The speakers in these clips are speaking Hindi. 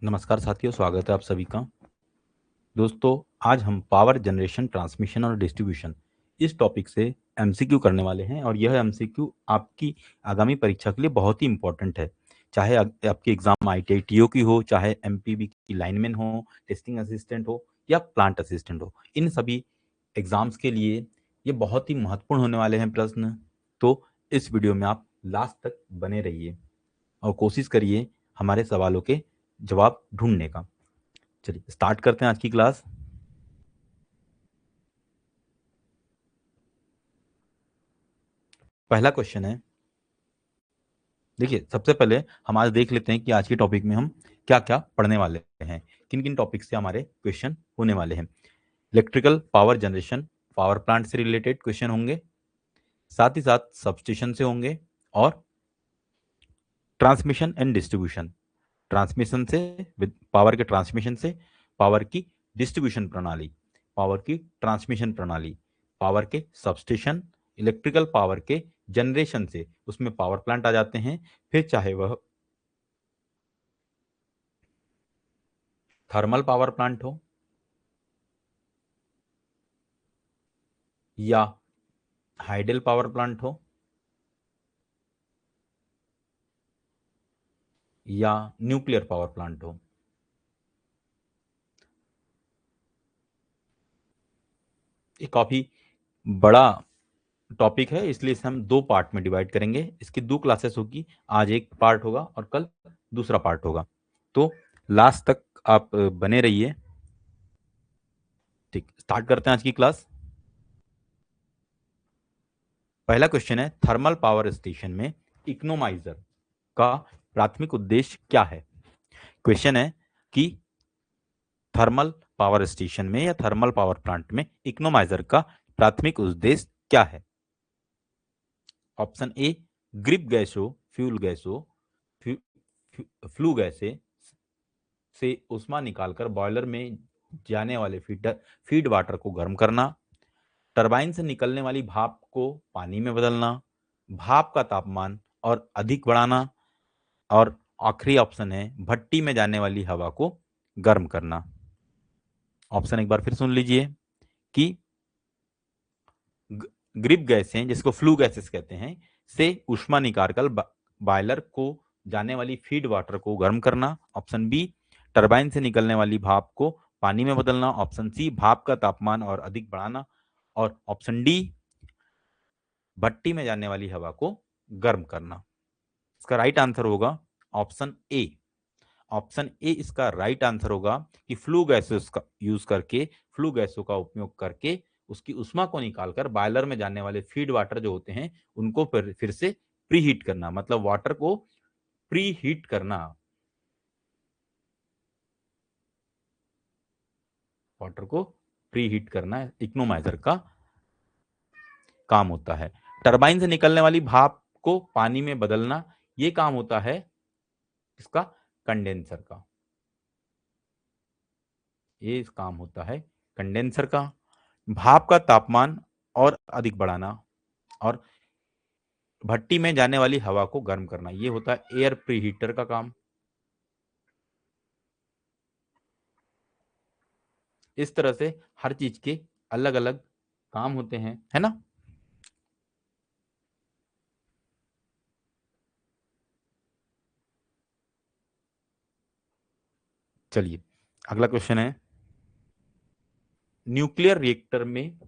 नमस्कार साथियों, स्वागत है आप सभी का। दोस्तों, आज हम पावर जनरेशन, ट्रांसमिशन और डिस्ट्रीब्यूशन इस टॉपिक से एमसीक्यू करने वाले हैं और यह एमसीक्यू आपकी आगामी परीक्षा के लिए बहुत ही इम्पोर्टेंट है। चाहे आपकी एग्जाम आईटीआई टीओ की हो, चाहे एमपीबी की लाइनमैन हो, टेस्टिंग असिस्टेंट हो या प्लांट असिस्टेंट हो, इन सभी एग्जाम्स के लिए ये बहुत ही महत्वपूर्ण होने वाले हैं प्रश्न। तो इस वीडियो में आप लास्ट तक बने रहिए और कोशिश करिए हमारे सवालों के जवाब ढूंढने का। चलिए स्टार्ट करते हैं आज की क्लास। पहला क्वेश्चन है, देखिए सबसे पहले हम आज देख लेते हैं कि आज के टॉपिक में हम क्या क्या पढ़ने वाले हैं, किन किन टॉपिक से हमारे क्वेश्चन होने वाले हैं। Electrical power generation, power plant से रिलेटेड क्वेश्चन होंगे, साथ ही साथ सबस्टेशन से होंगे, और ट्रांसमिशन एंड डिस्ट्रीब्यूशन, ट्रांसमिशन से, पावर के ट्रांसमिशन से, पावर की डिस्ट्रीब्यूशन प्रणाली, पावर की ट्रांसमिशन प्रणाली, पावर के सबस्टेशन, इलेक्ट्रिकल पावर के जनरेशन से, उसमें पावर प्लांट आ जाते हैं, फिर चाहे वह थर्मल पावर प्लांट हो या हाइडल पावर प्लांट हो या न्यूक्लियर पावर प्लांट हो। ये काफी बड़ा टॉपिक है, इसलिए इसे हम दो पार्ट में डिवाइड करेंगे। इसकी दो क्लासेस होगी, आज एक पार्ट होगा और कल दूसरा पार्ट होगा। तो लास्ट तक आप बने रहिए। ठीक, स्टार्ट करते हैं आज की क्लास। पहला क्वेश्चन है, थर्मल पावर स्टेशन में इकोनोमाइजर का प्राथमिक उद्देश्य क्या है। क्वेश्चन है कि थर्मल पावर स्टेशन में या थर्मल पावर प्लांट में इकोनोमाइजर का प्राथमिक उद्देश्य क्या है। ऑप्शन ए, ग्रिप गैस हो, फ्यूल गैस हो, फ्लू गैस से उष्मा निकालकर बॉयलर में जाने वाले फीड वाटर को गर्म करना, टरबाइन से निकलने वाली भाप को पानी में बदलना, भाप का तापमान और अधिक बढ़ाना, और आखिरी ऑप्शन है भट्टी में जाने वाली हवा को गर्म करना। ऑप्शन एक बार फिर सुन लीजिए कि ग्रिप गैसें, जिसको फ्लू गैसेस कहते हैं, से उष्मा निकालकर बॉयलर को जाने वाली फीड वाटर को गर्म करना। ऑप्शन बी, टरबाइन से निकलने वाली भाप को पानी में बदलना। ऑप्शन सी, भाप का तापमान और अधिक बढ़ाना। और ऑप्शन डी, भट्टी में जाने वाली हवा को गर्म करना। इसका राइट आंसर होगा ऑप्शन ए। ऑप्शन ए इसका राइट आंसर होगा कि फ्लू गैसेस का यूज करके, फ्लू गैसों का उपयोग करके उसकी उष्मा को निकालकर बॉयलर में जाने वाले फीड वाटर जो होते हैं उनको फिर से प्री हीट करना, मतलब वाटर को प्री हीट करना, वाटर को प्री हीट करना इकोनोमाइजर का काम होता है। टरबाइन से निकलने वाली भाप को पानी में बदलना, ये काम होता है इसका कंडेंसर का। ये इस काम होता है कंडेंसर का। भाप का तापमान और अधिक बढ़ाना और भट्टी में जाने वाली हवा को गर्म करना, ये होता है एयर प्रीहीटर का काम। इस तरह से हर चीज के अलग अलग काम होते हैं, है ना। चलिए अगला क्वेश्चन है, न्यूक्लियर रिएक्टर में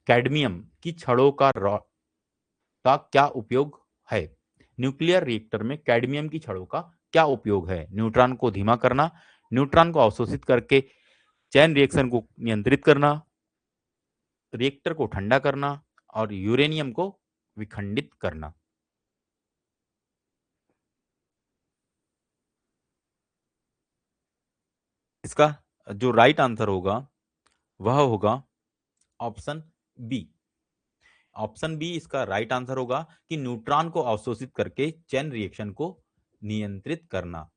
कैडमियम की छड़ों का क्या उपयोग है। न्यूक्लियर रिएक्टर में कैडमियम की छड़ों का क्या उपयोग है। न्यूट्रॉन को धीमा करना, न्यूट्रॉन को अवशोषित करके चैन रिएक्शन को नियंत्रित करना, रिएक्टर को ठंडा करना, और यूरेनियम को विखंडित करना। इसका जो राइट आंसर होगा वह होगा ऑप्शन बी। ऑप्शन बी इसका राइट आंसर होगा कि न्यूट्रॉन को अवशोषित करके चैन रिएक्शन को नियंत्रित करना।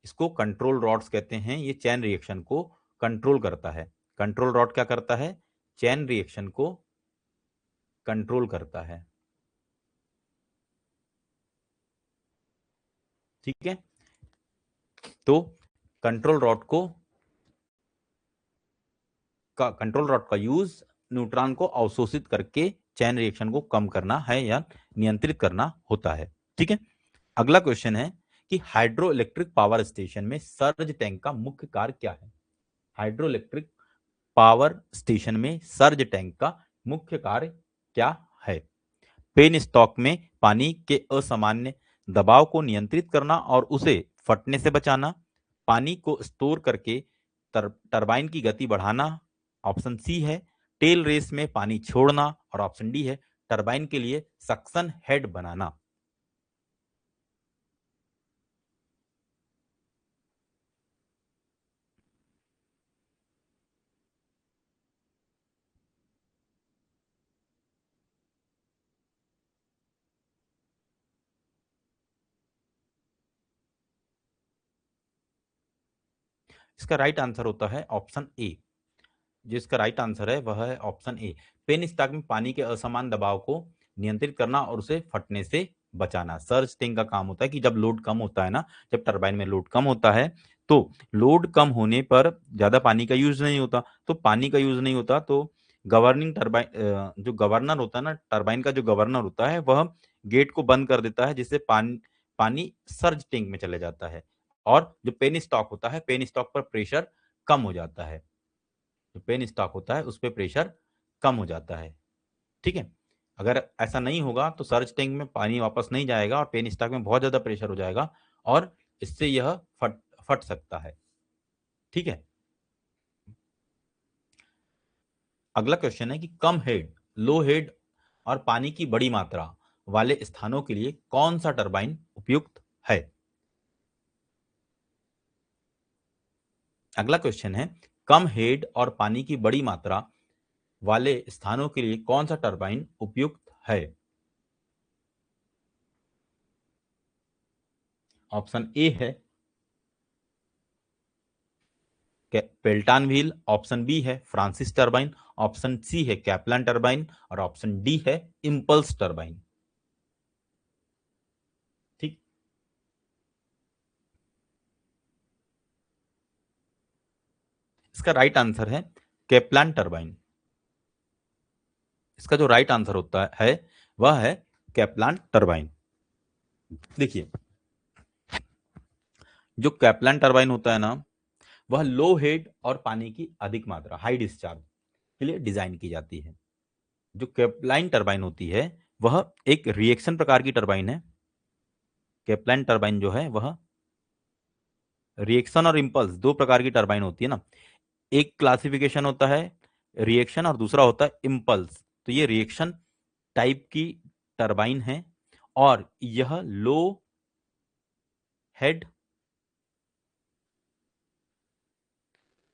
इसको कंट्रोल रॉड्स कहते हैं। ये चैन रिएक्शन को कंट्रोल करता है। कंट्रोल रॉड क्या करता है, चैन रिएक्शन को कंट्रोल करता है। ठीक है, तो कंट्रोल रॉड का यूज न्यूट्रॉन को अवशोषित करके चैन रिएक्शन को कम करना है या नियंत्रित करना होता है। ठीक है, अगला क्वेश्चन है कि हाइड्रो इलेक्ट्रिक पावर स्टेशन में सर्ज टैंक का मुख्य कार्य क्या है। हाइड्रो इलेक्ट्रिक पावर स्टेशन में सर्ज टैंक का मुख्य कार्य क्या है। पेन स्टॉक में पानी के असामान्य दबाव को नियंत्रित करना और उसे फटने से बचाना, पानी को स्टोर करके टरबाइन की गति बढ़ाना, ऑप्शन सी है टेल रेस में पानी छोड़ना, और ऑप्शन डी है टरबाइन के लिए सक्शन हेड बनाना। इसका राइट आंसर होता है ऑप्शन ए। जिसका राइट आंसर है वह है ऑप्शन ए। पेन स्टॉक में पानी के असमान दबाव को नियंत्रित करना और उसे फटने से बचाना। सर्ज टैंक का काम होता है कि जब लोड कम होता है ना, जब टरबाइन में लोड कम होता है तो लोड कम होने पर ज्यादा पानी का यूज नहीं होता, तो पानी का यूज नहीं होता तो गवर्निंग टरबाइन जो गवर्नर होता है ना, टरबाइन का जो गवर्नर होता है वह गेट को बंद कर देता है, जिससे पानी सर्ज टैंक में चले जाता है और जो पेन स्टॉक होता है, पेन स्टॉक पर प्रेशर कम हो जाता है। जो पेन स्टॉक होता है उस पर प्रेशर कम हो जाता है। ठीक है, अगर ऐसा नहीं होगा तो सर्ज टैंक में पानी वापस नहीं जाएगा और पेन स्टॉक में बहुत ज्यादा प्रेशर हो जाएगा और इससे यह फट फट सकता है। ठीक है, अगला क्वेश्चन है कि कम हेड, लो हेड और पानी की बड़ी मात्रा वाले स्थानों के लिए कौन सा टरबाइन उपयुक्त है। अगला क्वेश्चन है कम हेड और पानी की बड़ी मात्रा वाले स्थानों के लिए कौन सा टरबाइन उपयुक्त है। ऑप्शन ए है पेल्टान व्हील, ऑप्शन बी है फ्रांसिस टरबाइन, ऑप्शन सी है कैप्लान टरबाइन और ऑप्शन डी है इंपल्स टरबाइन। ठीक, इसका राइट आंसर है कैप्लान टरबाइन। इसका जो राइट आंसर होता है वह है कैप्लान टरबाइन। देखिए, जो कैप्लान टरबाइन होता है ना, वह लो हेड और पानी की अधिक मात्रा, हाई डिस्चार्ज के लिए डिजाइन की जाती है। जो कैप्लाइन टरबाइन होती है वह एक रिएक्शन प्रकार की टरबाइन है। कैप्लाइन टरबाइन जो है वह रिएक्शन और इंपल्स दो प्रकार की टरबाइन होती है ना। एक क्लासिफिकेशन होता है रिएक्शन और दूसरा होता है इंपल्स। तो ये रिएक्शन टाइप की टरबाइन है और यह लो हेड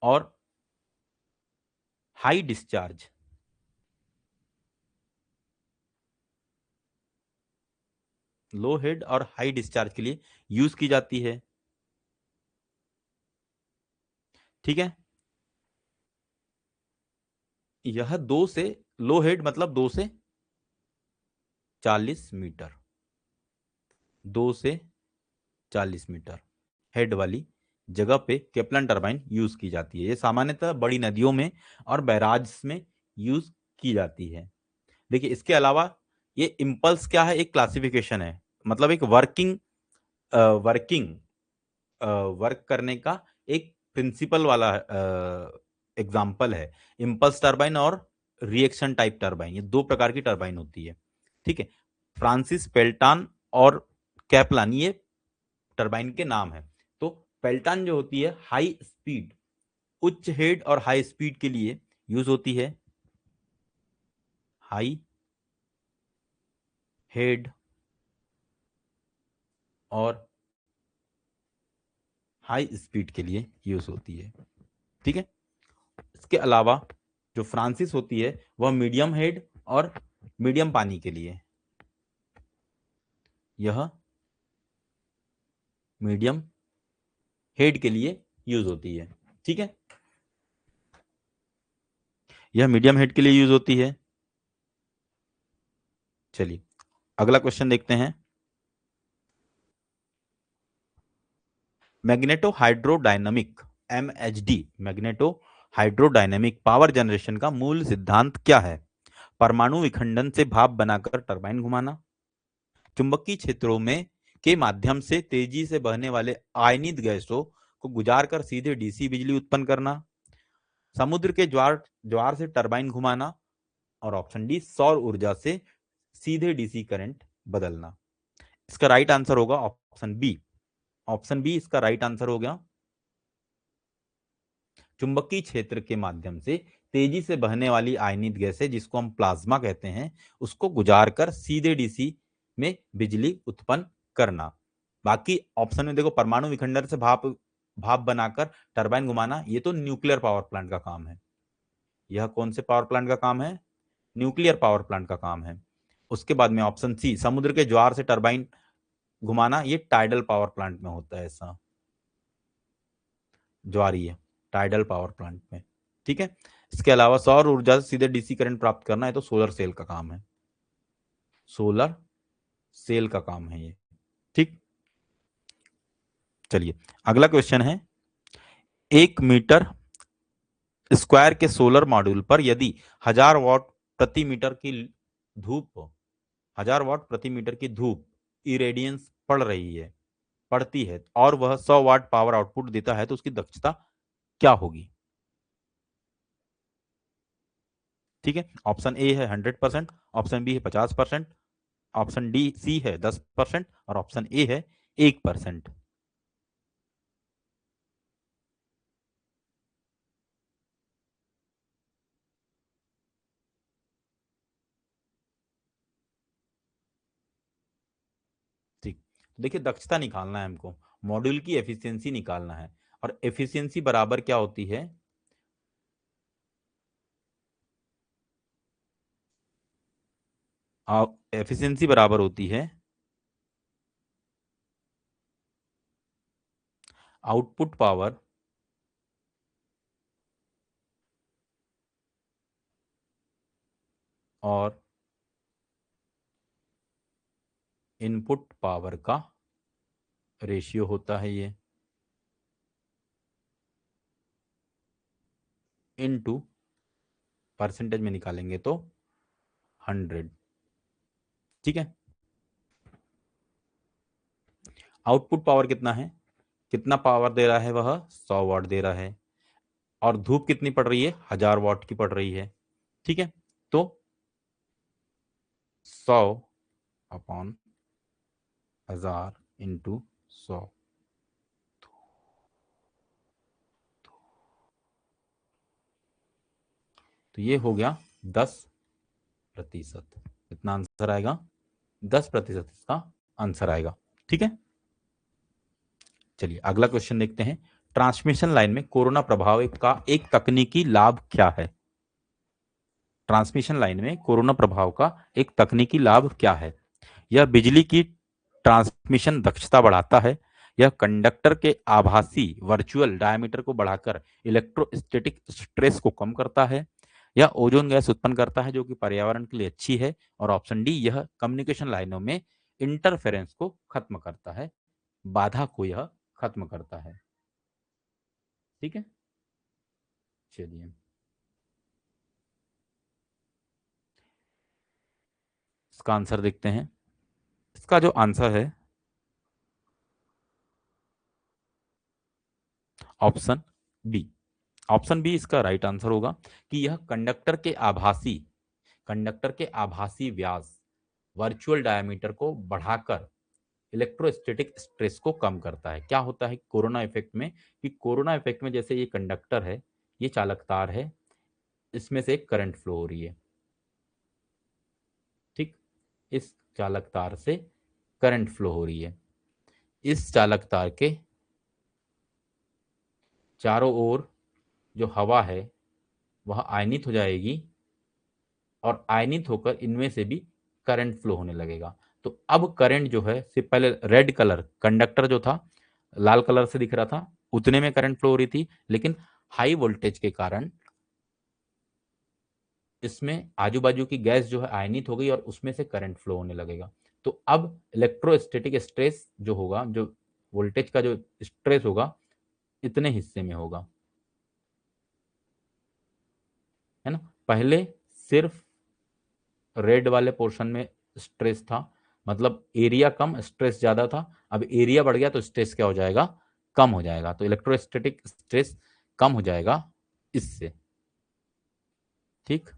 और हाई डिस्चार्ज, लो हेड और हाई डिस्चार्ज के लिए यूज की जाती है। ठीक है, यह दो से, लो हेड मतलब 2 से 40 मीटर, 2 से 40 मीटर हेड वाली जगह पे केप्लन टरबाइन यूज की जाती है। ये सामान्यतः बड़ी नदियों में और बैराज में यूज की जाती है। देखिए, इसके अलावा ये इम्पल्स क्या है, एक क्लासिफिकेशन है, मतलब एक वर्किंग वर्क करने का एक प्रिंसिपल वाला एग्जाम्पल है। इम्पल्स टरबाइन और रिएक्शन टाइप टरबाइन, ये दो प्रकार की टरबाइन होती है। ठीक है, फ्रांसिस पेल्टान और कैप्लान ये टरबाइन के नाम है। तो पेल्टान जो होती है हाई स्पीड, उच्च हेड और हाई स्पीड के लिए यूज होती है। हाई हेड और हाई स्पीड के लिए यूज होती है। ठीक है, इसके अलावा जो फ्रांसिस होती है वह मीडियम हेड और मीडियम पानी के लिए, यह मीडियम हेड के लिए यूज होती है। ठीक है, यह मीडियम हेड के लिए यूज होती है। चलिए, अगला क्वेश्चन देखते हैं। Magneto hydrodynamic MHD magneto hydrodynamic power generation का मूल सिद्धांत क्या है? परमाणु विखंडन से भाप बनाकर टरबाइन घुमाना, चुंबकीय क्षेत्रों में के माध्यम से तेजी से बहने वाले आयनित गैसों को गुजार कर सीधे डीसी बिजली उत्पन्न करना, समुद्र के ज्वार ज्वार से टरबाइन घुमाना, और ऑप्शन डी सौर ऊर्जा से सीधे डीसी करंट बदलना। इसका राइट आंसर होगा ऑप्शन बी। ऑप्शन बी इसका राइट आंसर हो गया। चुंबकीय क्षेत्र के माध्यम से तेजी से बहने वाली आयनित गैस है, जिसको हम प्लाज्मा कहते हैं, उसको गुजार कर सीधे डीसी में बिजली उत्पन्न करना। बाकी ऑप्शन में देखो, परमाणु विखंडन से भाप भाप बनाकर टरबाइन घुमाना, ये तो न्यूक्लियर पावर प्लांट का काम है। यह कौन से पावर प्लांट का काम है? न्यूक्लियर पावर प्लांट का काम है। उसके बाद में ऑप्शन सी, समुद्र के ज्वार से टरबाइन घुमाना, ये टाइडल पावर प्लांट में होता है। ऐसा ज्वारीय टाइडल पावर प्लांट में, ठीक है। इसके अलावा सौर ऊर्जा से सीधे डीसी करंट प्राप्त करना है तो सोलर सेल का काम है। सोलर सेल का काम है ये, ठीक। चलिए अगला क्वेश्चन है, 1 मीटर स्क्वायर के सोलर मॉड्यूल पर यदि 1000 वाट प्रति मीटर की धूप 1000 वाट प्रति मीटर की धूप इरेडियंस पड़ती है और वह 100 वाट पावर आउटपुट देता है, तो उसकी दक्षता क्या होगी? ठीक है, ऑप्शन ए है 100%, ऑप्शन बी है 50%, ऑप्शन डी सी है 10% और ऑप्शन ए है 1%। ठीक, तो देखिए दक्षता निकालना है हमको, मॉड्यूल की एफिशिएंसी निकालना है, और एफिशिएंसी बराबर क्या होती है? एफिशिएंसी बराबर होती है आउटपुट पावर और इनपुट पावर का रेशियो होता है ये, इनटू परसेंटेज में निकालेंगे तो 100। ठीक है, आउटपुट पावर कितना है, कितना पावर दे रहा है वह? 100 वाट दे रहा है, और धूप कितनी पड़ रही है? 1000 वाट की पड़ रही है। ठीक है, तो 100/1000 इंटू 100, तो ये हो गया 10%। कितना आंसर आएगा? 10% इसका आंसर आएगा। ठीक है, चलिए अगला क्वेश्चन देखते हैं, ट्रांसमिशन लाइन में कोरोना प्रभाव का एक तकनीकी लाभ क्या है? ट्रांसमिशन लाइन में कोरोना प्रभाव का एक तकनीकी लाभ क्या है? यह बिजली की ट्रांसमिशन दक्षता बढ़ाता है, यह कंडक्टर के आभासी वर्चुअल डायमीटर को बढ़ाकर इलेक्ट्रोस्टैटिक स्ट्रेस को कम करता है, यह ओजोन गैस उत्पन्न करता है जो कि पर्यावरण के लिए अच्छी है, और ऑप्शन डी, यह कम्युनिकेशन लाइनों में इंटरफेरेंस को खत्म करता है, बाधा को यह खत्म करता है। ठीक है, चलिए इसका आंसर देखते हैं। इसका जो आंसर है ऑप्शन बी। ऑप्शन बी इसका राइट आंसर होगा कि यह कंडक्टर के आभासी व्यास वर्चुअल डायमीटर को बढ़ाकर इलेक्ट्रोस्टैटिक स्ट्रेस को कम करता है। क्या होता है कोरोना इफेक्ट में, कि कोरोना इफेक्ट में जैसे ये कंडक्टर है, ये चालक तार है, इसमें से करंट फ्लो हो रही है। ठीक, इस चालक तार से करंट फ्लो हो रही है, इस चालक तार के चारों ओर जो हवा है वह आयनित हो जाएगी, और आयनित होकर इनमें से भी करंट फ्लो होने लगेगा। तो अब करंट जो है, सिर्फ पहले रेड कलर कंडक्टर जो था लाल कलर से दिख रहा था, उतने में करंट फ्लो हो रही थी, लेकिन हाई वोल्टेज के कारण इसमें आजू बाजू की गैस जो है आयनित हो गई और उसमें से करंट फ्लो होने लगेगा। तो अब इलेक्ट्रोस्टैटिक स्ट्रेस जो होगा, जो वोल्टेज का जो स्ट्रेस होगा इतने हिस्से में होगा, है ना। पहले सिर्फ रेड वाले पोर्शन में स्ट्रेस था, मतलब एरिया कम स्ट्रेस ज्यादा था। अब एरिया बढ़ गया तो स्ट्रेस क्या हो जाएगा, कम हो जाएगा। तो इलेक्ट्रोस्टैटिक स्ट्रेस कम हो जाएगा इससे। ठीक,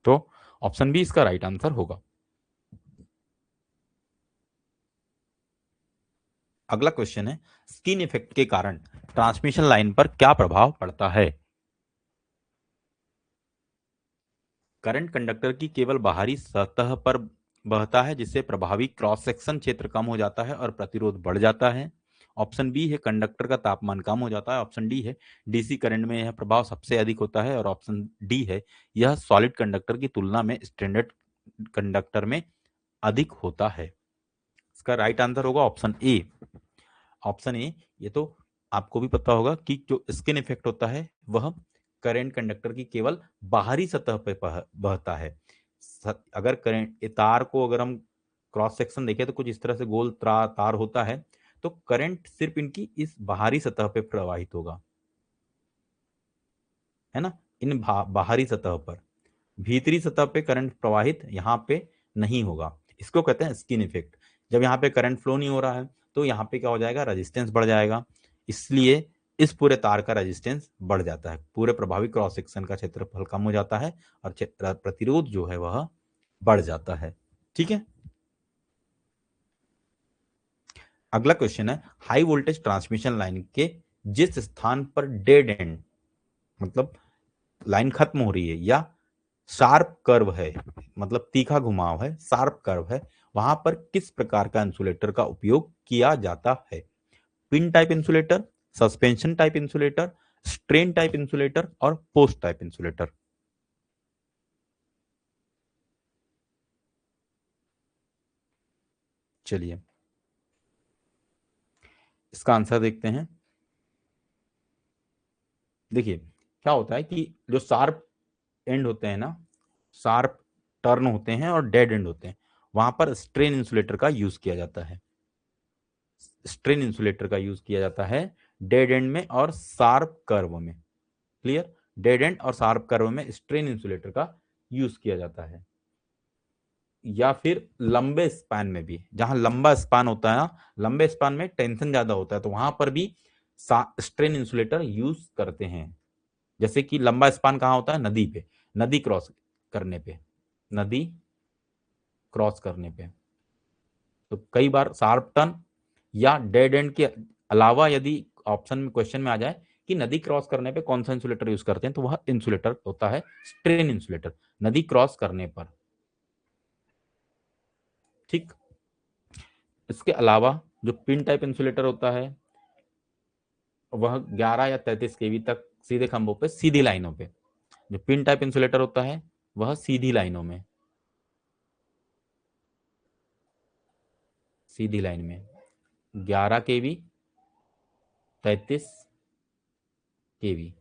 तो ऑप्शन बी इसका राइट आंसर होगा। अगला क्वेश्चन है, स्किन इफेक्ट के कारण ट्रांसमिशन लाइन पर क्या प्रभाव पड़ता है। करंट कंडक्टर की केवल बाहरी सतह पर बहता है, जिससे प्रभावी क्रॉस सेक्शन क्षेत्र कम हो जाता है और प्रतिरोध बढ़ जाता है। ऑप्शन बी है कंडक्टर का तापमान कम हो जाता है। ऑप्शन डी है डीसी करंट में यह प्रभाव सबसे अधिक होता है। और ऑप्शन डी है यह सॉलिड कंडक्टर की तुलना में स्टैंडर्ड कंडक्टर में अधिक होता है। इसका राइट आंसर होगा ऑप्शन ए। Option A. ये तो आपको भी पता होगा कि जो स्किन इफेक्ट होता है वह करंट कंडक्टर की केवल बाहरी सतह पर बहता है। अगर करंट तार को अगर हम क्रॉस सेक्शन देखें तो कुछ इस तरह से गोल तार होता है, तो करंट सिर्फ इनकी इस बाहरी सतह पे प्रवाहित होगा, है ना। इन बाहरी सतह पर, भीतरी सतह पे करंट प्रवाहित यहाँ पे नहीं होगा। इसको कहते हैं स्किन इफेक्ट। जब यहाँ पे करंट फ्लो नहीं हो रहा है तो यहाँ पे क्या हो जाएगा, रेजिस्टेंस बढ़ जाएगा, इसलिए इस पूरे तार का रेजिस्टेंस बढ़ जाता है, पूरे प्रभावी क्रॉस सेक्शन का क्षेत्रफल कम हो जाता है और प्रतिरोध जो है वह बढ़ जाता है। ठीक है। अगला क्वेश्चन है, हाई वोल्टेज ट्रांसमिशन लाइन के जिस स्थान पर डेड एंड, मतलब लाइन खत्म हो रही है या शार्प कर्व है, मतलब तीखा घुमाव है, शार्प कर्व है, वहां पर किस प्रकार का इंसुलेटर का उपयोग किया जाता है। Pin type insulator, suspension type insulator, strain type insulator और पोस्ट टाइप इंसुलेटर। चलिए इसका आंसर देखते हैं। देखिए क्या होता है कि जो शार्प एंड होते हैं ना, शार्प टर्न होते हैं और डेड एंड होते हैं, वहां पर स्ट्रेन इंसुलेटर का यूज किया जाता है। स्ट्रेन इंसुलेटर का यूज किया जाता है डेड एंड में और शार्प कर्व में। क्लियर, डेड एंड और शार्प कर्व में स्ट्रेन इंसुलेटर का यूज किया जाता है। या फिर लंबे स्पैन में भी, जहां लंबा स्पैन होता है ना, लंबे स्पैन में टेंशन ज्यादा होता है, तो वहां पर भी स्ट्रेन इंसुलेटर यूज करते हैं। जैसे कि लंबा स्पैन कहाँ होता है, नदी पे, नदी क्रॉस करने पे, नदी क्रॉस करने पे। तो कई बार शार्प टर्न या डेड एंड के अलावा यदि ऑप्शन में क्वेश्चन में आ जाए कि नदी क्रॉस करने पे कौन सा इंसुलेटर यूज करते हैं, तो वह इंसुलेटर होता है स्ट्रेन इंसुलेटर, नदी क्रॉस करने पर। ठीक। इसके अलावा जो पिन टाइप इंसुलेटर होता है वह 11 या 33 केवी तक सीधे खंभों पे, सीधी लाइनों पे। जो पिन टाइप इंसुलेटर होता है वह सीधी लाइनों में, सीधी लाइन में 11 केवी, 33 केवी,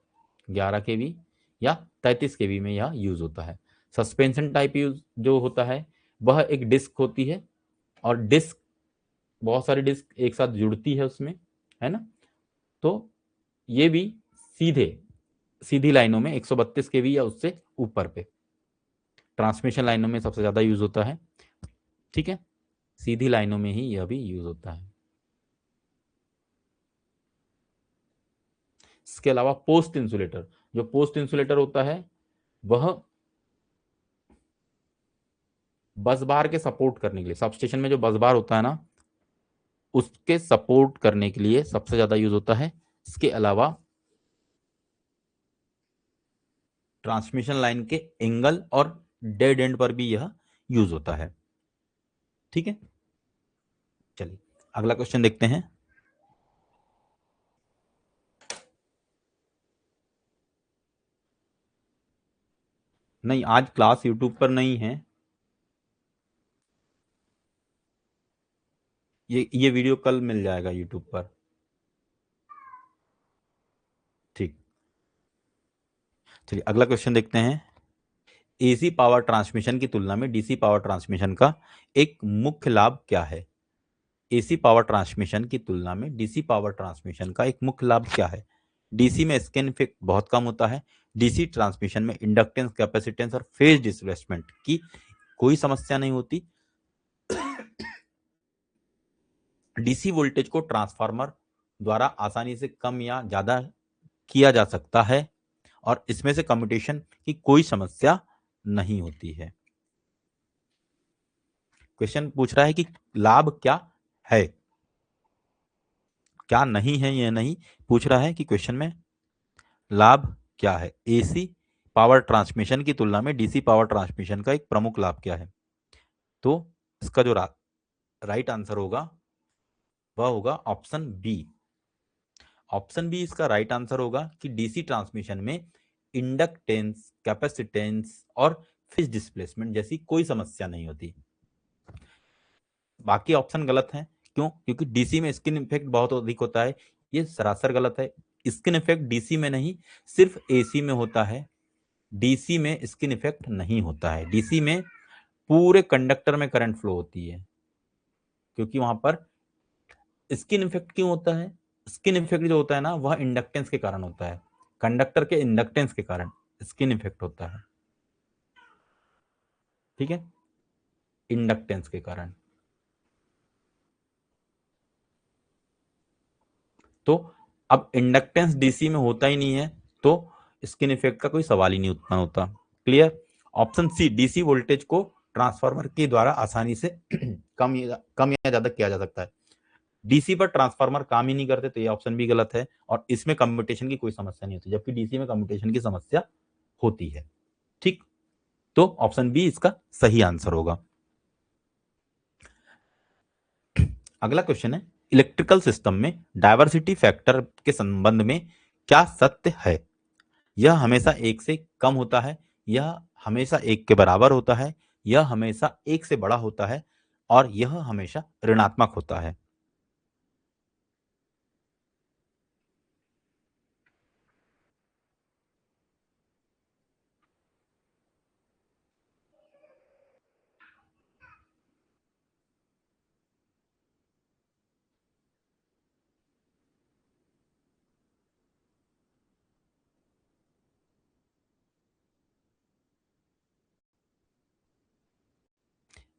11 केवी या 33 केवी में यह यूज होता है। सस्पेंशन टाइप यूज जो होता है वह एक डिस्क होती है, और डिस्क, बहुत सारी डिस्क एक साथ जुड़ती है उसमें, है ना। तो ये भी सीधे, सीधी लाइनों में 132 केवी या उससे ऊपर पे, ट्रांसमिशन लाइनों में सबसे ज्यादा यूज होता है। ठीक है, सीधी लाइनों में ही यह भी यूज होता है। इसके अलावा पोस्ट इंसुलेटर, जो पोस्ट इंसुलेटर होता है वह बस बार के सपोर्ट करने के लिए, सब स्टेशन में जो बस बार होता है ना, उसके सपोर्ट करने के लिए सबसे ज्यादा यूज होता है। इसके अलावा ट्रांसमिशन लाइन के एंगल और डेड एंड पर भी यह यूज होता है। ठीक है, चलिए अगला क्वेश्चन देखते हैं। नहीं, आज क्लास यूट्यूब पर नहीं है, ये वीडियो कल मिल जाएगा यूट्यूब पर। ठीक, चलिए अगला क्वेश्चन देखते हैं। एसी पावर ट्रांसमिशन की तुलना में डीसी पावर ट्रांसमिशन का एक मुख्य लाभ क्या है। एसी पावर ट्रांसमिशन की तुलना में डीसी पावर ट्रांसमिशन का एक मुख्य लाभ क्या है? डीसी में स्किन इफेक्ट बहुत कम होता है। डीसी ट्रांसमिशन में इंडक्टेंस, कैपेसिटेंस और फेज डिस्प्लेसमेंट की कोई समस्या नहीं होती। डीसी वोल्टेज को ट्रांसफार्मर द्वारा आसानी से कम या ज्यादा किया जा सकता है और इसमें से कम्यूटेशन की कोई समस्या नहीं होती है। क्वेश्चन पूछ रहा है कि लाभ क्या है, क्या नहीं है, ये नहीं पूछ रहा है कि क्वेश्चन में लाभ क्या है। एसी पावर ट्रांसमिशन की तुलना में डीसी पावर ट्रांसमिशन का एक प्रमुख लाभ क्या है? तो इसका जो राइट आंसर होगा वह होगा ऑप्शन बी। ऑप्शन बी इसका राइट आंसर होगा कि डीसी ट्रांसमिशन में इंडक्टेंस, कैपेसिटेंस और फेज डिस्प्लेसमेंट जैसी कोई समस्या नहीं होती। बाकी ऑप्शन गलत हैं। क्यों? क्योंकि डीसी में स्किन इफेक्ट बहुत अधिक होता है। ये सरासर गलत है। स्किन इफेक्ट डीसी में नहीं, सिर्फ एसी में होता है। डीसी में स्किन इफेक्ट नहीं होता है। डीसी में पूरे कंडक्टर में करंट फ्लो होती है। क्योंकि वहां पर स्किन इफेक्ट क्यों होता है? स्किन इफेक्ट जो होता है ना, वह इंडक्टेंस के कारण होता है। कंडक्टर के इंडक्टेंस के कारण स्किन इफेक्ट होता है। ठीक है, इंडक्टेंस के कारण। तो अब इंडक्टेंस डीसी में होता ही नहीं है, तो स्किन इफेक्ट का कोई सवाल ही नहीं उत्पन्न होता। Clear? Option C, DC voltage को ट्रांसफार्मर के द्वारा आसानी से कम या ज्यादा किया जा सकता है। डीसी पर ट्रांसफार्मर काम ही नहीं करते, तो ये ऑप्शन भी गलत है और इसमें कम्यूटेशन की कोई समस्या नहीं होती, जबकि डीसी में कम्यूटेशन की समस्या होती है। ठीक, तो ऑप्शन बी इसका सही आंसर होगा। अगला क्वेश्चन है, इलेक्ट्रिकल सिस्टम में डायवर्सिटी फैक्टर के संबंध में क्या सत्य है? यह हमेशा एक से कम होता है, यह हमेशा एक के बराबर होता है, यह हमेशा एक से बड़ा होता है और यह हमेशा ऋणात्मक होता है।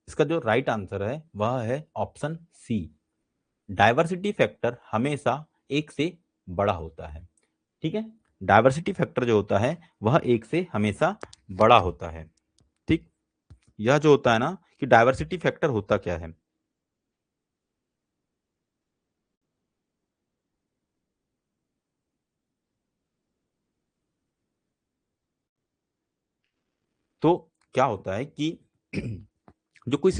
इसका जो राइट आंसर है वह है ऑप्शन सी। डायवर्सिटी फैक्टर हमेशा एक से बड़ा होता है। ठीक है, डायवर्सिटी फैक्टर जो होता है वह एक से हमेशा बड़ा होता है। ठीक, यह जो होता है ना कि डायवर्सिटी फैक्टर होता क्या है, तो क्या होता है कि जो कोई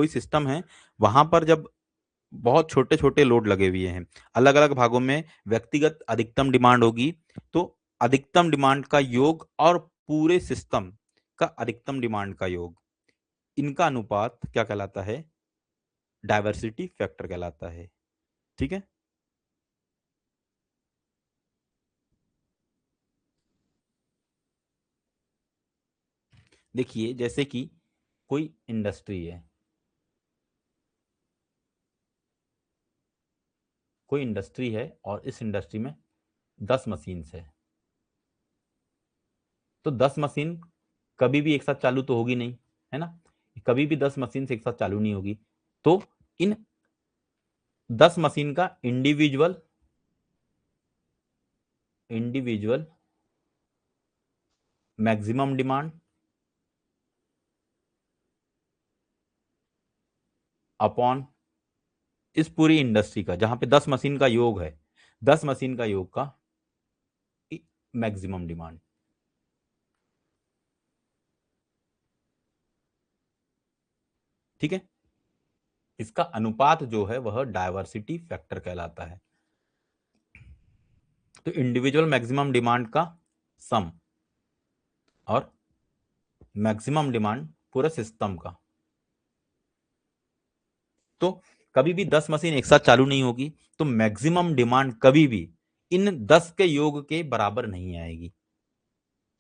सिस्टम है, वहां पर जब बहुत छोटे छोटे लोड लगे हुए हैं, अलग अलग भागों में व्यक्तिगत अधिकतम डिमांड होगी, तो अधिकतम डिमांड का योग और पूरे सिस्टम का अधिकतम डिमांड का योग, इनका अनुपात क्या कहलाता है? डायवर्सिटी फैक्टर कहलाता है। ठीक है, देखिए जैसे कि कोई इंडस्ट्री है, कोई इंडस्ट्री है और इस इंडस्ट्री में 10 मशीन है, तो 10 मशीन कभी भी एक साथ चालू तो होगी नहीं, है ना? कभी भी 10 मशीन से एक साथ चालू नहीं होगी। तो इन 10 मशीन का individual individual maximum demand upon इस पूरी इंडस्ट्री का, जहां पे 10 मशीन का योग है, 10 मशीन का योग का मैक्सिमम डिमांड। ठीक है, इसका अनुपात जो है वह डायवर्सिटी फैक्टर कहलाता है। तो इंडिविजुअल मैक्सिमम डिमांड का सम और मैक्सिमम डिमांड पूरे सिस्टम का, तो कभी भी 10 मशीन एक साथ चालू नहीं होगी, तो मैक्सिमम डिमांड कभी भी इन 10 के योग के बराबर नहीं आएगी।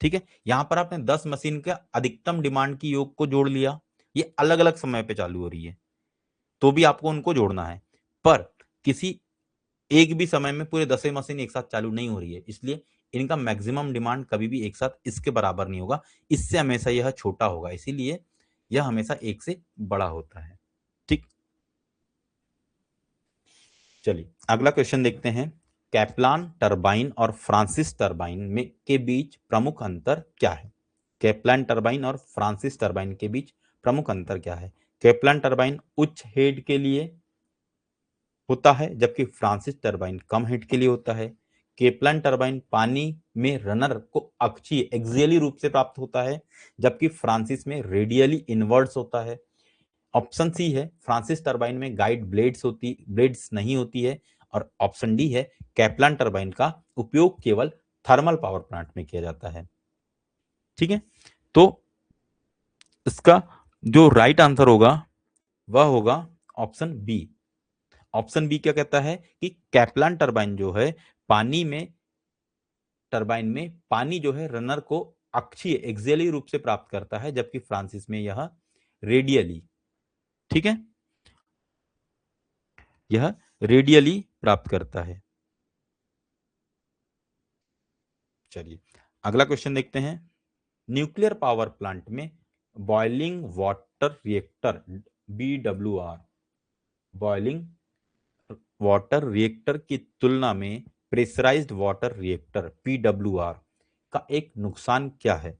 ठीक है, यहां पर आपने 10 मशीन के अधिकतम डिमांड की योग को जोड़ लिया, ये अलग अलग समय पे चालू हो रही है, तो भी आपको उनको जोड़ना है, पर किसी एक भी समय में पूरे 10 मशीन एक साथ चालू नहीं हो रही है, इसलिए इनका मैक्सिमम डिमांड कभी भी एक साथ इसके बराबर नहीं होगा, इससे हमेशा यह छोटा होगा, इसीलिए यह हमेशा एक से बड़ा होता है। ठीक, चलिए अगला क्वेश्चन देखते हैं। कैप्लान टरबाइन और फ्रांसिस टरबाइन में के बीच प्रमुख अंतर क्या है? कैप्लान टरबाइन और फ्रांसिस टरबाइन के बीच प्रमुख अंतर क्या है? कैप्लान टरबाइन उच्च हेड के लिए होता है, जबकि फ्रांसिस टरबाइन कम हेड के लिए होता है। केप्लान टरबाइन पानी में रनर को अक्षीय एक्सियली रूप से प्राप्त होता है, जबकि फ्रांसिस में रेडियली इनवर्ट्स होता है। ऑप्शन सी है, फ्रांसिस टरबाइन में गाइड ब्लेड्स नहीं होती है, और ऑप्शन डी है, कैप्लान टरबाइन का उपयोग केवल थर्मल पावर प्लांट में किया जाता है। ठीक है, तो इसका जो राइट आंसर होगा वह होगा ऑप्शन बी। ऑप्शन बी क्या कहता है कि कैप्लान टरबाइन जो है पानी में टरबाइन में पानी जो है रनर को अक्षीय एक्सियली रूप से प्राप्त करता है, जबकि फ्रांसिस में यह रेडियली, ठीक है, यह रेडियली प्राप्त करता है। चलिए अगला क्वेश्चन देखते हैं। न्यूक्लियर पावर प्लांट में boiling water reactor BWR, boiling water reactor की तुलना में प्रेशराइज्ड वाटर रिएक्टर PWR का एक नुकसान क्या है?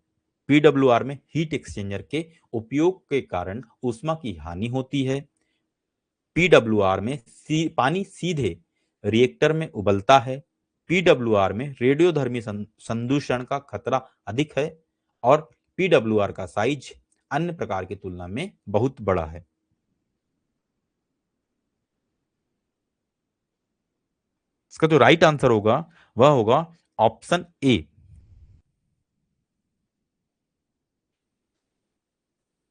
PWR में हीट एक्सचेंजर के उपयोग के कारण ऊष्मा की हानि होती है। PWR में पानी सीधे रिएक्टर में उबलता है। PWR में रेडियोधर्मी संदूषण का खतरा अधिक है, और PWR का साइज अन्य प्रकार की तुलना में बहुत बड़ा है। इसका जो राइट आंसर होगा वह होगा ऑप्शन ए।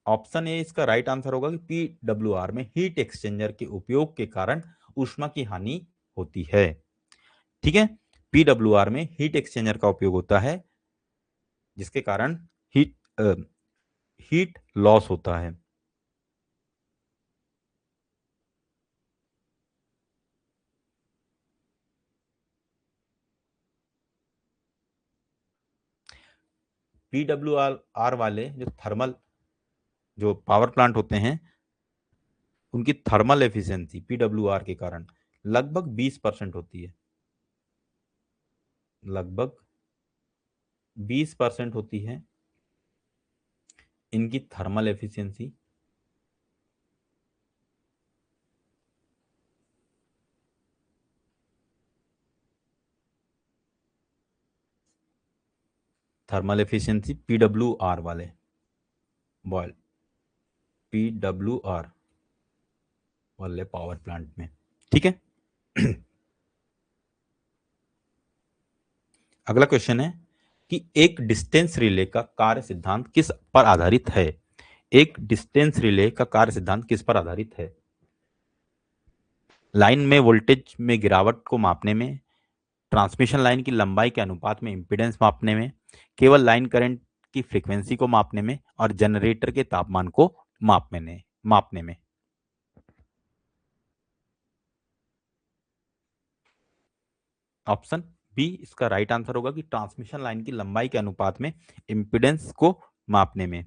ऑप्शन ए इसका राइट आंसर होगा कि PWR में हीट एक्सचेंजर के उपयोग के कारण ऊष्मा की हानि होती है। ठीक है, PWR में हीट एक्सचेंजर का उपयोग होता है, जिसके कारण हीट हीट लॉस होता है। PWR वाले जो थर्मल जो पावर प्लांट होते हैं, उनकी थर्मल एफिशिएंसी PWR के कारण लगभग 20% होती है, लगभग 20% होती है इनकी thermal efficiency. Thermal efficiency PWR वाले बॉयल PWR वाले पावर प्लांट में। ठीक है, अगला क्वेश्चन है कि एक डिस्टेंस रिले का कार्य सिद्धांत किस पर आधारित है? एक डिस्टेंस रिले का कार्य सिद्धांत किस पर आधारित है? लाइन में वोल्टेज में गिरावट को मापने में, ट्रांसमिशन लाइन की लंबाई के अनुपात में इंपीडेंस मापने में, केवल लाइन करंट की फ्रीक्वेंसी को मापने में, और जनरेटर के तापमान को मापने में। ऑप्शन बी इसका राइट आंसर होगा कि ट्रांसमिशन लाइन की लंबाई के अनुपात में इंपीडेंस को मापने में।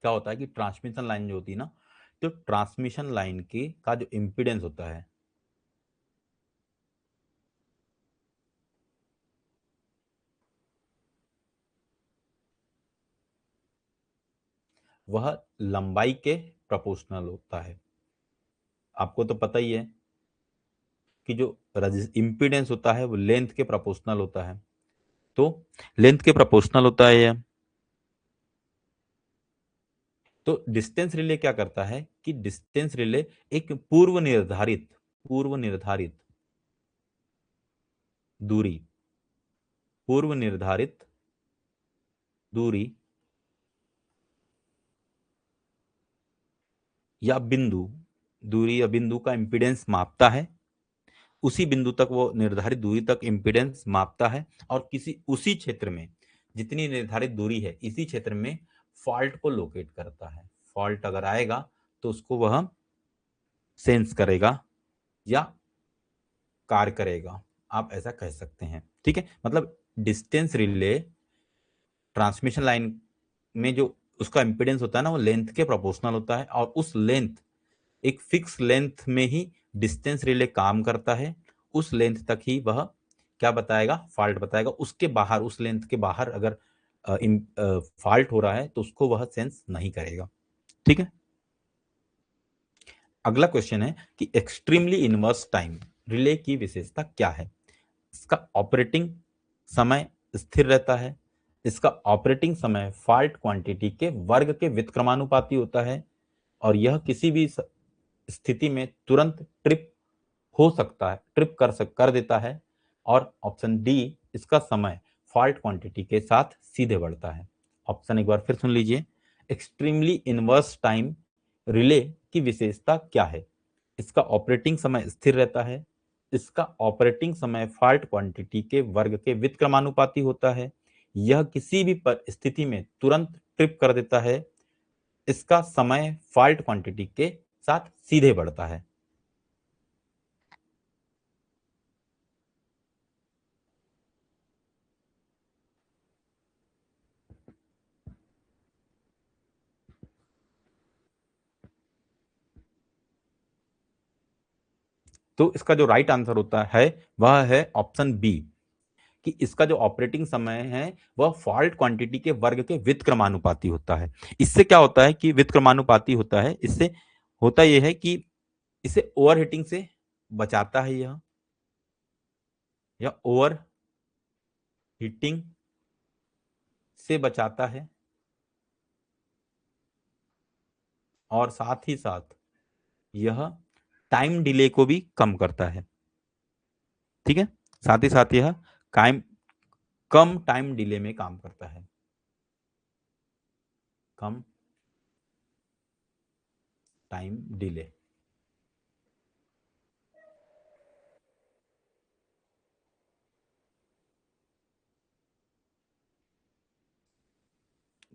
क्या होता है कि ट्रांसमिशन लाइन जो होती है ना, तो ट्रांसमिशन लाइन के का जो इंपीडेंस होता है वह लंबाई के प्रोपोर्शनल होता है। आपको तो पता ही है कि जो इंपीडेंस होता है वो लेंथ के प्रोपोर्शनल होता है, तो लेंथ के प्रोपोर्शनल होता है यह। तो डिस्टेंस रिले क्या करता है कि डिस्टेंस रिले एक पूर्व निर्धारित दूरी पूर्व निर्धारित दूरी या बिंदु दूरी या बिंदु का इंपीडेंस मापता है, उसी बिंदु तक, वो निर्धारित दूरी तक इम्पीडेंस मापता है और किसी उसी क्षेत्र में जितनी निर्धारित दूरी है इसी क्षेत्र में फॉल्ट को लोकेट करता है। फॉल्ट अगर आएगा तो उसको वह सेंस करेगा या कार्य करेगा, आप ऐसा कह सकते हैं। ठीक है, मतलब डिस्टेंस रिले ट्रांसमिशन लाइन में जो उसका इंपीडेंस होता है ना, वो लेंथ के प्रोपोर्शनल होता है और उस लेंथ, एक फिक्स लेंथ में ही डिस्टेंस रिले काम करता है। उस लेंथ तक ही वह क्या बताएगा, फॉल्ट बताएगा। उसके बाहर, उस लेंथ के बाहर अगर फॉल्ट हो रहा है तो उसको वह सेंस नहीं करेगा। ठीक है, अगला क्वेश्चन है कि एक्सट्रीमली इनवर्स टाइम रिले की विशेषता क्या है। इसका ऑपरेटिंग समय स्थिर रहता है। इसका ऑपरेटिंग समय फॉल्ट क्वांटिटी के वर्ग के व्युत्क्रमानुपाती होता है और यह किसी भी स्थिति में तुरंत ट्रिप हो सकता है, ट्रिप कर देता है। और ऑप्शन डी, इसका समय फॉल्ट क्वांटिटी के साथ सीधे बढ़ता है। ऑप्शन एक बार फिर सुन लीजिए। एक्सट्रीमली इनवर्स टाइम रिले की विशेषता क्या है। इसका ऑपरेटिंग समय स्थिर रहता है। इसका ऑपरेटिंग समय फॉल्ट क्वांटिटी के वर्ग के व्युत्क्रमानुपाती होता है। यह किसी भी स्थिति में तुरंत ट्रिप कर देता है। इसका समय फॉल्ट क्वांटिटी के साथ सीधे बढ़ता है। तो इसका जो राइट आंसर होता है वह है ऑप्शन बी, कि इसका जो ऑपरेटिंग समय है वह फॉल्ट क्वांटिटी के वर्ग के व्युत्क्रमानुपाती होता है। इससे क्या होता है कि व्युत्क्रमानुपाती होता है, इससे होता यह है कि इसे ओवर हीटिंग से बचाता है यह, या ओवर हीटिंग से बचाता है और साथ ही साथ यह टाइम डिले को भी कम करता है। ठीक है, साथ ही साथ यह टाइम कम टाइम डिले में काम करता है, कम टाइम डिले।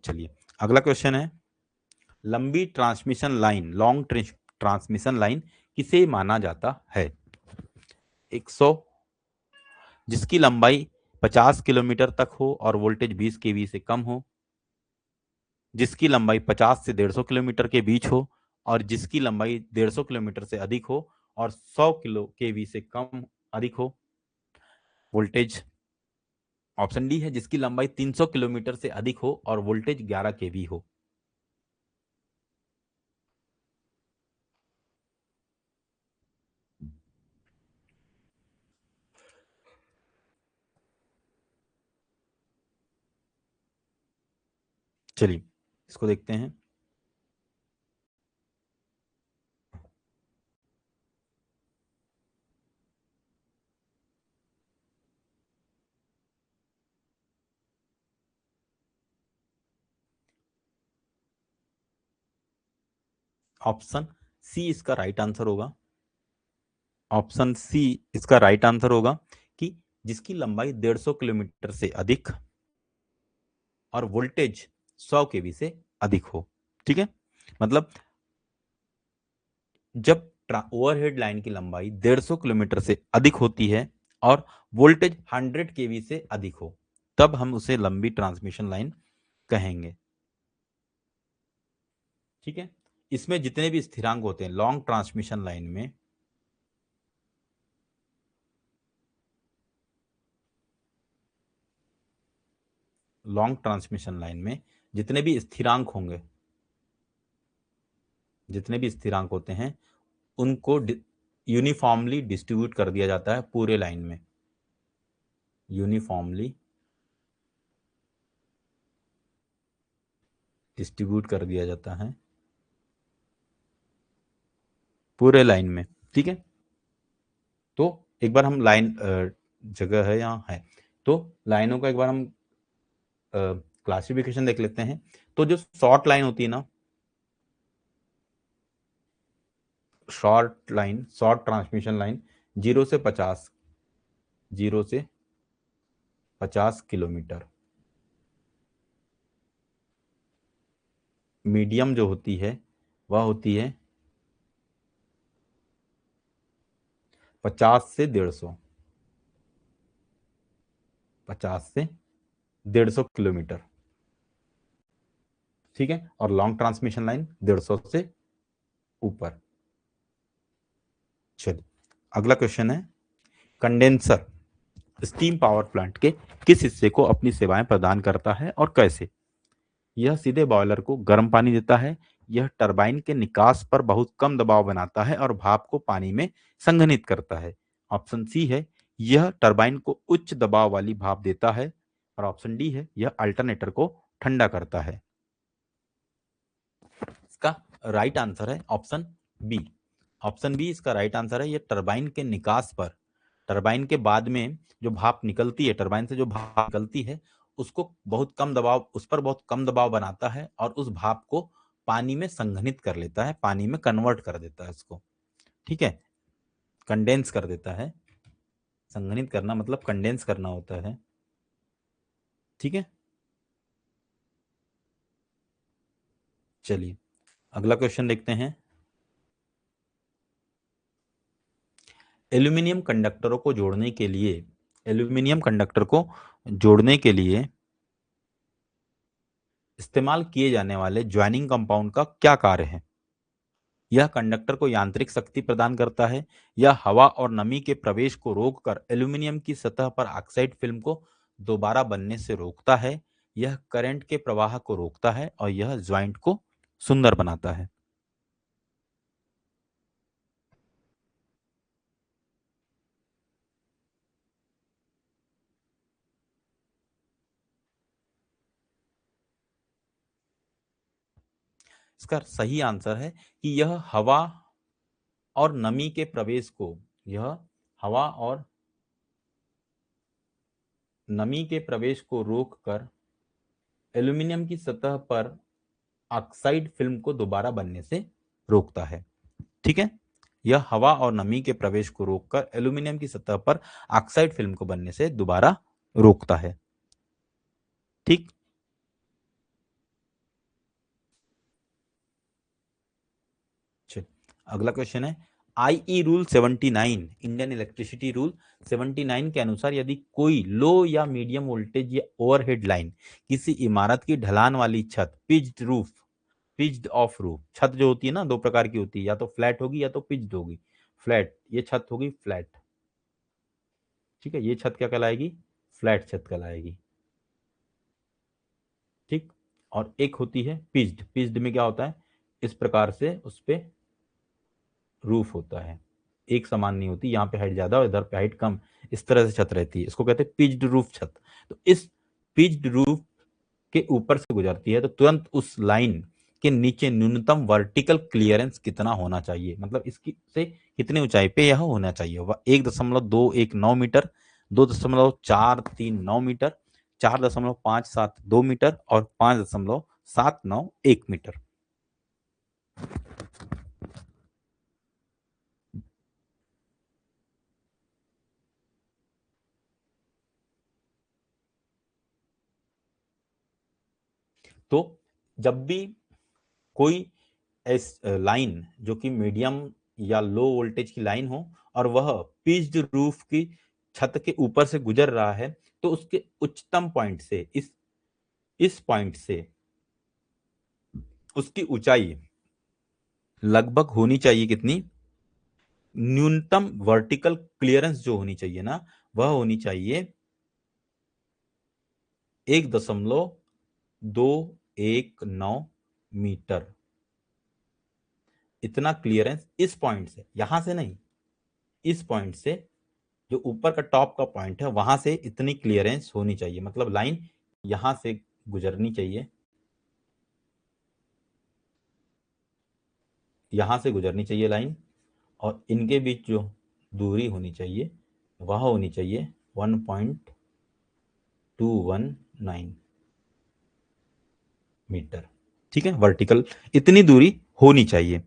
चलिए, अगला क्वेश्चन है, लंबी transmission line, long transmission line किसे माना जाता है। 100, जिसकी लंबाई 50 किलोमीटर तक हो और वोल्टेज 20 केवी से कम हो, जिसकी लंबाई 50 से 150 किलोमीटर के बीच हो और जिसकी लंबाई 150 किलोमीटर से अधिक हो और 100 किलो केवी से कम अधिक हो। वोल्टेज ऑप्शन डी है, जिसकी लंबाई 300 किलोमीटर से अधिक हो और वोल्टेज 11 केवी हो। चलिए इसको देखते हैं। ऑप्शन सी इसका राइट आंसर होगा। ऑप्शन सी इसका राइट आंसर होगा कि जिसकी लंबाई 150 किलोमीटर से अधिक और वोल्टेज 100 केवी से अधिक हो। ठीक है, मतलब जब ओवरहेड लाइन की लंबाई 150 किलोमीटर से अधिक होती है और वोल्टेज 100 केवी से अधिक हो, तब हम उसे लंबी ट्रांसमिशन लाइन कहेंगे। ठीक है, इसमें जितने भी स्थिरांक होते हैं लॉन्ग ट्रांसमिशन लाइन में, लॉन्ग ट्रांसमिशन लाइन में जितने भी स्थिरांक होंगे, जितने भी स्थिरांक होते हैं उनको यूनिफॉर्मली डिस्ट्रीब्यूट कर दिया जाता है पूरे लाइन में। यूनिफॉर्मली डिस्ट्रीब्यूट कर दिया जाता है पूरे लाइन में। ठीक है, तो एक बार हम लाइन, जगह है यहाँ है, तो लाइनों का एक बार हम क्लासिफिकेशन देख लेते हैं। तो जो शॉर्ट लाइन होती है ना, short line, short transmission line, zero से 50 किलोमीटर। मीडियम जो होती है वह होती है 50 से 150, 50 से 150 किलोमीटर। ठीक है, और लॉन्ग ट्रांसमिशन लाइन 150 से ऊपर। चलिए अगला क्वेश्चन है, कंडेंसर स्टीम पावर प्लांट के किस हिस्से को अपनी सेवाएं प्रदान करता है और कैसे? यह सीधे बॉयलर को गर्म पानी देता है, यह टरबाइन के निकास पर बहुत कम दबाव बनाता है और भाप को पानी में संघनित करता है। ऑप्शन सी है, यह टरबाइन को उच्च दबाव वाली भाप देता है, और ऑप्शन डी है, यह अल्टरनेटर को ठंडा करता है। इसका राइट आंसर है ऑप्शन बी। ऑप्शन बी इसका राइट आंसर है। यह टरबाइन के निकास पर, टरबाइन के बाद में जो भाप निकलती है, टरबाइन से जो भाप निकलती है उसको बहुत कम दबाव, उस पर बहुत कम दबाव बनाता है और उस भाप को पानी में संघनित कर लेता है, पानी में कन्वर्ट कर देता है उसको। ठीक है, कंडेंस कर देता है। संघनित करना मतलब कंडेंस करना होता है। ठीक है, चलिए अगला क्वेश्चन देखते हैं। एल्यूमिनियम कंडक्टरों को जोड़ने के लिए, एल्यूमिनियम कंडक्टर को जोड़ने के लिए इस्तेमाल किए जाने वाले ज्वाइनिंग कंपाउंड का क्या कार्य है? यह कंडक्टर को यांत्रिक शक्ति प्रदान करता है, यह हवा और नमी के प्रवेश को रोककर एल्यूमिनियम की सतह पर ऑक्साइड फिल्म को दोबारा बनने से रोकता है, यह करंट के प्रवाह को रोकता है और यह ज्वाइंट को सुंदर बनाता है। इसका सही आंसर है कि यह हवा और नमी के प्रवेश को, यह हवा और नमी के प्रवेश को रोककर एल्यूमिनियम की सतह पर ऑक्साइड फिल्म को दोबारा बनने से रोकता है। ठीक है, यह हवा और नमी के प्रवेश को रोककर एल्यूमिनियम की सतह पर ऑक्साइड फिल्म को बनने से दोबारा रोकता है। ठीक, अगला क्वेश्चन है, IE rule 79, Indian electricity rule 79 के अनुसार यदि कोई लो या मीडियम वोल्टेज या ओवरहेड लाइन किसी इमारत की ढलान वाली छत, pitched roof, pitched of roof, छत जो होती है ना दो प्रकार की होती है, या तो फ्लैट होगी या तो पिच्ड होगी। फ्लैट, ये छत होगी फ्लैट। ठीक है, ये छत क्या कहलाएगी? फ्लैट छत कहलाएगी। ठीक, और एक होती है पिच्ड, पिच्ड में क्या होता है, इस प्रकार से उस पे रूफ होता है, एक समान नहीं होती, यहाँ पे हाइट ज्यादा और इधर पे हाइट कम, इस तरह से छत रहती है, इसको कहते हैं पिच्ड रूफ छत। तो इस पिच्ड रूफ के ऊपर से गुजरती है तो तुरंत उस लाइन के नीचे न्यूनतम वर्टिकल क्लियरेंस कितना होना चाहिए, मतलब इसकी से कितनी ऊंचाई पे यह होना चाहिए? वह 1.219 मीटर, 2.439 मीटर, 4.572 मीटर और 5.791 मीटर। तो जब भी कोई लाइन जो कि मीडियम या लो वोल्टेज की लाइन हो और वह पिच्ड रूफ की छत के ऊपर से गुजर रहा है, तो उसके उच्चतम पॉइंट से, इस पॉइंट से उसकी ऊंचाई लगभग होनी चाहिए कितनी? न्यूनतम वर्टिकल क्लियरेंस जो होनी चाहिए ना, वह होनी चाहिए 1.219 मीटर। इतना क्लियरेंस इस पॉइंट से, यहां से नहीं, इस पॉइंट से, जो ऊपर का टॉप का पॉइंट है वहां से इतनी क्लियरेंस होनी चाहिए, मतलब लाइन यहां से गुजरनी चाहिए, यहां से गुजरनी चाहिए लाइन, और इनके बीच जो दूरी होनी चाहिए वह होनी चाहिए 1.219 मीटर। ठीक है, वर्टिकल इतनी दूरी होनी चाहिए।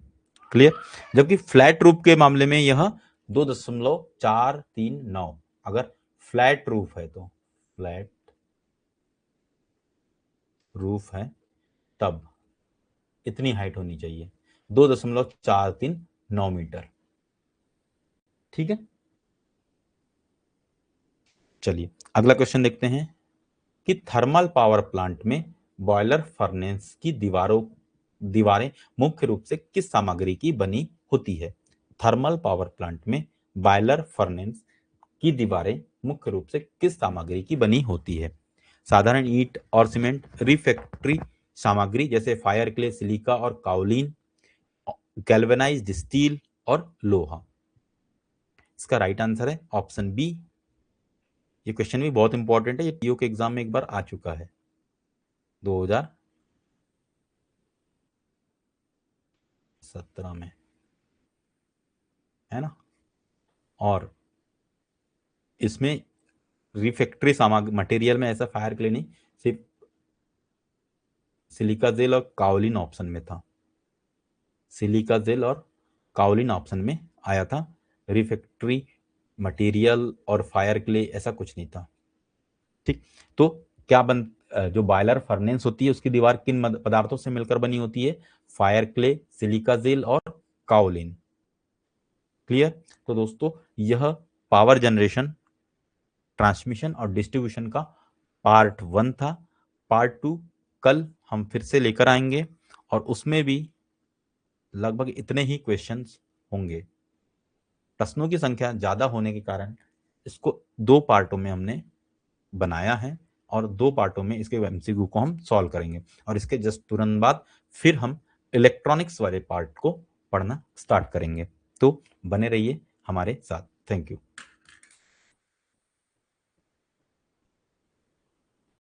क्लियर? जबकि फ्लैट रूफ के मामले में यह 2.439। अगर फ्लैट रूफ है तो, फ्लैट रूफ है तब इतनी हाइट होनी चाहिए, 2.439 मीटर। ठीक है, चलिए अगला क्वेश्चन देखते हैं कि थर्मल पावर प्लांट में बॉयलर फर्नेस की दीवारें मुख्य रूप से किस सामग्री की बनी होती है। थर्मल पावर प्लांट में बॉयलर फर्नेस की दीवारें मुख्य रूप से किस सामग्री की बनी होती है। साधारण ईंट और सीमेंट, रिफ्रैक्टरी सामग्री जैसे फायर क्ले, सिलिका और काओलिन, गैल्वेनाइज्ड स्टील और लोहा। इसका राइट आंसर है ऑप्शन बी। ये क्वेश्चन भी बहुत इंपॉर्टेंट है, ये पीओ के एग्जाम में एक बार आ चुका है 2017 में, है ना। और इसमें रिफैक्टरी सामग्री मटेरियल में ऐसा फायर क्ले नहीं, सिर्फ सिलिका जेल और काओलिन ऑप्शन में था, सिलिका जेल और काओलिन ऑप्शन में आया था। रिफैक्टरी मटेरियल और फायर क्ले ऐसा कुछ नहीं था। ठीक, तो क्या जो बॉयलर फर्नेस होती है उसकी दीवार किन पदार्थों से मिलकर बनी होती है। फायर क्ले, सिलिका जेल और काओलिन। क्लियर। तो दोस्तों यह पावर जनरेशन, ट्रांसमिशन और डिस्ट्रीब्यूशन का पार्ट 1 था। पार्ट 2 कल हम फिर से लेकर आएंगे और उसमें भी लगभग इतने ही क्वेश्चंस होंगे। प्रश्नों की संख्या ज्यादा होने के कारण इसको 2 पार्टों में हमने बनाया है और 2 पार्टों में इसके एमसीक्यू को हम सॉल्व करेंगे और इसके जस्ट तुरंत बाद फिर हम इलेक्ट्रॉनिक्स वाले पार्ट को पढ़ना स्टार्ट करेंगे। तो बने रहिए हमारे साथ। Thank you.